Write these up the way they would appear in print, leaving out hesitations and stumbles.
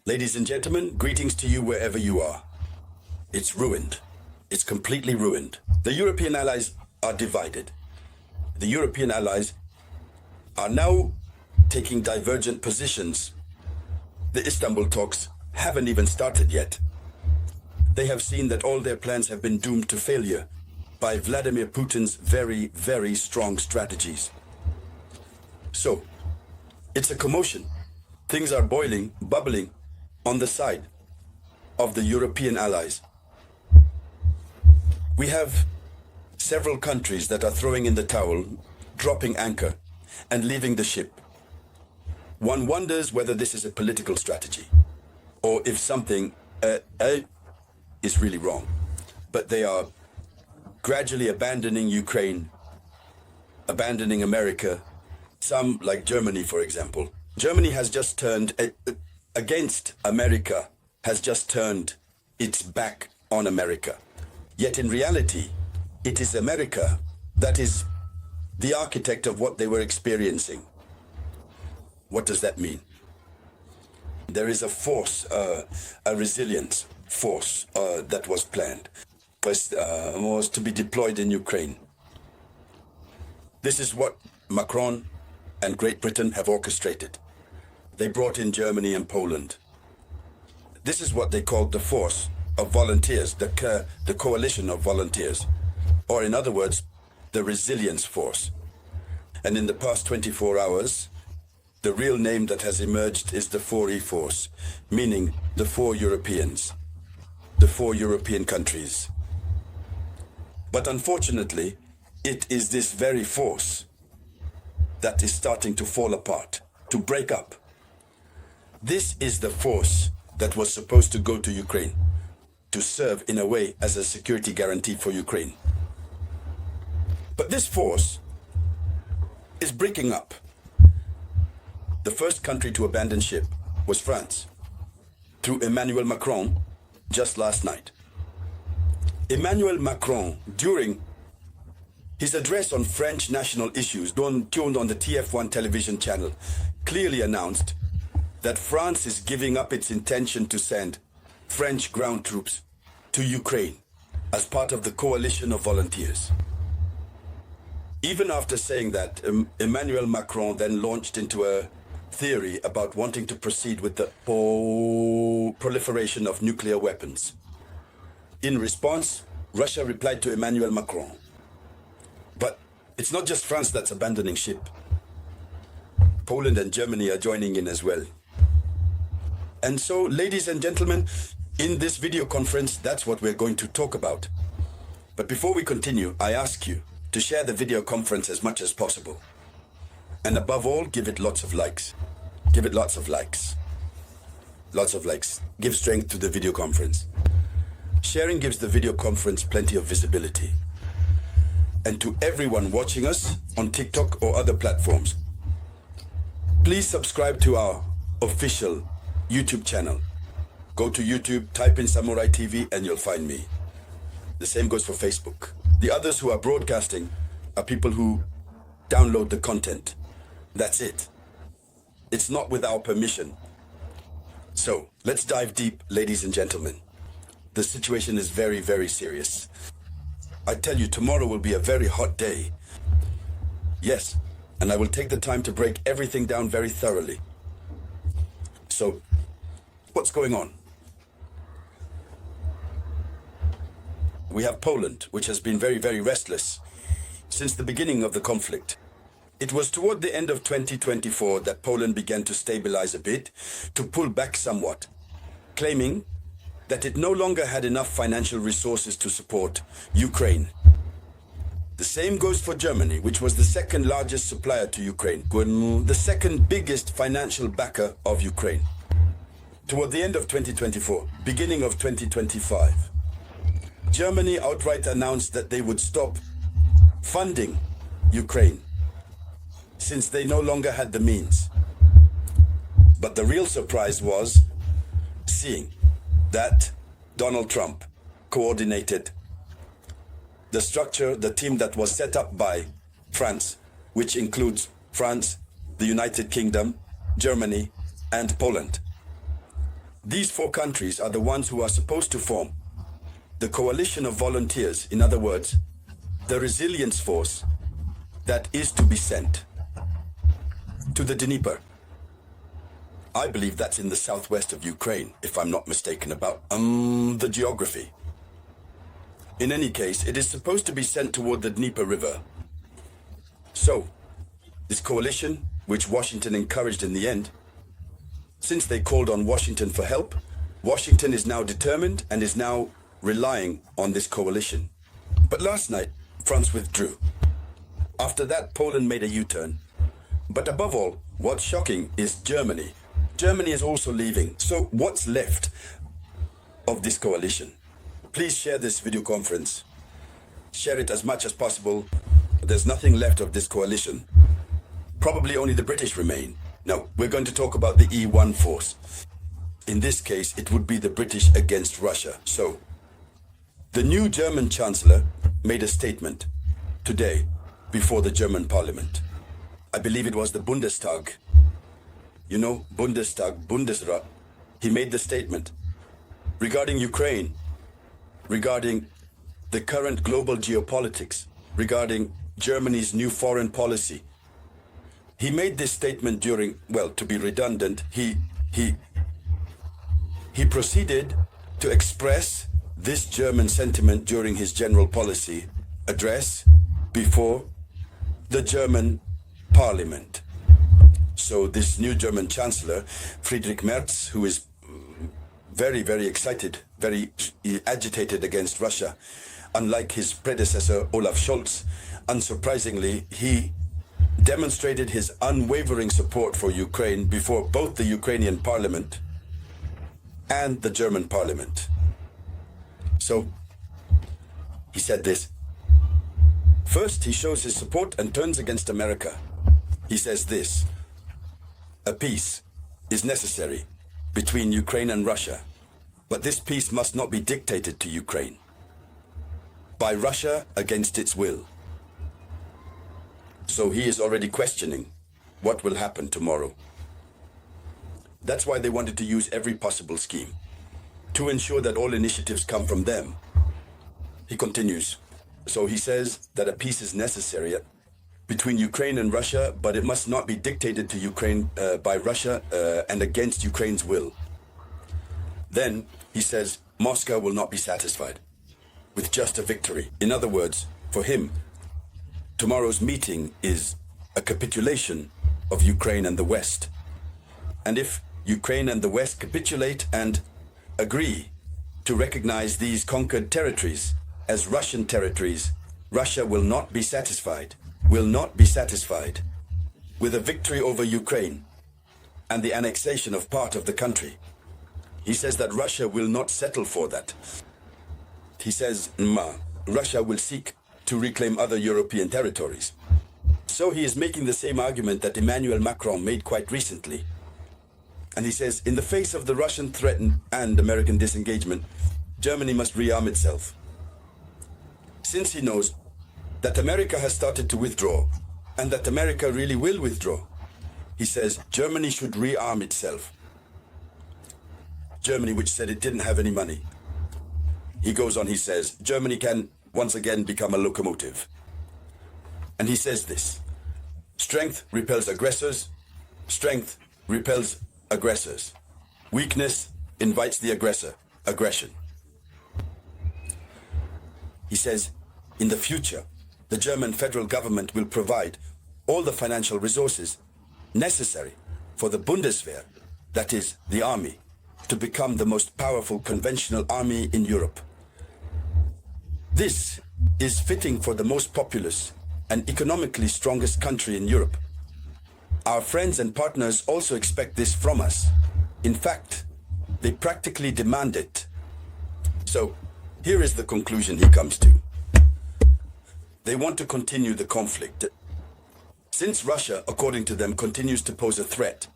Ladies and gentlemen, greetings to you wherever you are. It's ruined. It's completely ruined. The European allies are divided. The European allies are now taking divergent positions. The Istanbul talks haven't even started yet. They have seen that all their plans have been doomed to failure by Vladimir Putin's very, very strong strategies. So, it's a commotion. Things are boiling, bubbling on the side of the European allies. We have several countries that are throwing in the towel, dropping anchor, and leaving the ship. One wonders whether this is a political strategy, or if something is really wrong. But they are gradually abandoning Ukraine, abandoning America. Some, like Germany, for example. Germany has just turned against America, has just turned its back on America. Yet in reality, it is America that is the architect of what they were experiencing. What does that mean? There is a force, a resilience force that was planned, was to be deployed in Ukraine. This is what Macron and Great Britain have orchestrated. They brought in Germany and Poland. This is what they called the force of volunteers, the coalition of volunteers, or in other words, the resilience force. And in the past 24 hours, the real name that has emerged is the 4E force, meaning the 4 Europeans, the 4 European countries. But unfortunately, it is this very force that is starting to fall apart, to break up. This is the force that was supposed to go to Ukraine, to serve in a way as a security guarantee for Ukraine. But this force is breaking up. The first country to abandon ship was France, through Emmanuel Macron, just last night. Emmanuel Macron, during his address on French national issues, tuned on the TF1 television channel, clearly announced that France is giving up its intention to send French ground troops to Ukraine as part of the coalition of volunteers. Even after saying that, Emmanuel Macron then launched into a theory about wanting to proceed with the proliferation of nuclear weapons. In response, Russia replied to Emmanuel Macron. But it's not just France that's abandoning ship. Poland and Germany are joining in as well. And so, ladies and gentlemen, in this video conference, that's what we're going to talk about. But before we continue, I ask you to share the video conference as much as possible. And above all, give it lots of likes. Give it lots of likes. Lots of likes. Give strength to the video conference. Sharing gives the video conference plenty of visibility. And to everyone watching us on TikTok or other platforms, please subscribe to our official YouTube channel. Go to YouTube, type in Samouraï TV, and you'll find me. The same goes for Facebook. The others who are broadcasting are people who download the content. That's it. It's not with our permission. So, let's dive deep, ladies and gentlemen. The situation is very, very serious. I tell you, tomorrow will be a very hot day. Yes, and I will take the time to break everything down very thoroughly. So, what's going on? We have Poland, which has been very, very restless since the beginning of the conflict. It was toward the end of 2024 that Poland began to stabilize a bit, to pull back somewhat, claiming that it no longer had enough financial resources to support Ukraine. The same goes for Germany, which was the second largest supplier to Ukraine, the second biggest financial backer of Ukraine. Toward the end of 2024, beginning of 2025, Germany outright announced that they would stop funding Ukraine since they no longer had the means. But the real surprise was seeing that Donald Trump coordinated the structure, the team that was set up by France, which includes France, the United Kingdom, Germany, and Poland. These four countries are the ones who are supposed to form the coalition of volunteers, in other words, the resilience force that is to be sent to the Dnieper. I believe that's in the southwest of Ukraine, if I'm not mistaken about the geography. In any case, it is supposed to be sent toward the Dnieper River. So, this coalition, which Washington encouraged in the end, since they called on Washington for help, Washington is now determined and is now relying on this coalition. But last night, France withdrew. After that, Poland made a U-turn. But above all, what's shocking is Germany. Germany is also leaving. So what's left of this coalition? Please share this video conference. Share it as much as possible. There's nothing left of this coalition. Probably only the British remain. Now, we're going to talk about the E1 force. In this case, it would be the British against Russia. So, the new German Chancellor made a statement today before the German Parliament. I believe it was the Bundestag. You know, Bundestag, Bundesrat. He made the statement regarding Ukraine, regarding the current global geopolitics, regarding Germany's new foreign policy. He made this statement during, well, to be redundant, he proceeded to express this German sentiment during his general policy address before the German Parliament. So this new German Chancellor, Friedrich Merz, who is very, very excited, very agitated against Russia, unlike his predecessor Olaf Scholz, unsurprisingly, he demonstrated his unwavering support for Ukraine before both the Ukrainian Parliament and the German Parliament. So, he said this. First, he shows his support and turns against America. He says this: a peace is necessary between Ukraine and Russia, but this peace must not be dictated to Ukraine by Russia against its will. So he is already questioning what will happen tomorrow. That's why they wanted to use every possible scheme to ensure that all initiatives come from them. He continues. So he says that a peace is necessary between Ukraine and Russia, but it must not be dictated to Ukraine by Russia and against Ukraine's will. Then he says Moscow will not be satisfied with just a victory. In other words, for him, tomorrow's meeting is a capitulation of Ukraine and the West. And if Ukraine and the West capitulate and agree to recognize these conquered territories as Russian territories, Russia will not be satisfied with a victory over Ukraine and the annexation of part of the country. He says that Russia will not settle for that. He says Russia will seek to reclaim other European territories. So he is making the same argument that Emmanuel Macron made quite recently. And he says, in the face of the Russian threat and American disengagement, Germany must rearm itself. Since he knows that America has started to withdraw and that America really will withdraw, he says Germany should rearm itself. Germany, which said it didn't have any money. He goes on, he says, Germany can once again become a locomotive. And he says this: strength repels aggressors, strength repels aggressors. Weakness invites the aggressor, aggression. He says, in the future, the German federal government will provide all the financial resources necessary for the Bundeswehr, that is, the army, to become the most powerful conventional army in Europe. This is fitting for the most populous and economically strongest country in Europe. Our friends and partners also expect this from us. In fact, they practically demand it. So, here is the conclusion he comes to. They want to continue the conflict. Since Russia, according to them, continues to pose a threat,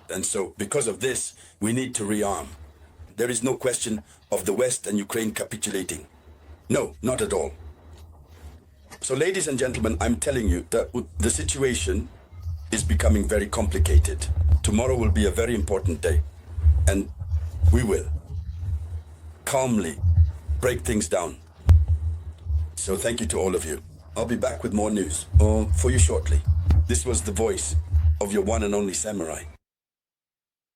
and so because of this, we need to rearm. There is no question of the West and Ukraine capitulating. No, not at all. So, ladies and gentlemen, I'm telling you that the situation is becoming very complicated. Tomorrow will be a very important day. And We will calmly break things down. So thank you to all of you. I'll be back with more news, or for you shortly. This was the voice of your one and only samurai.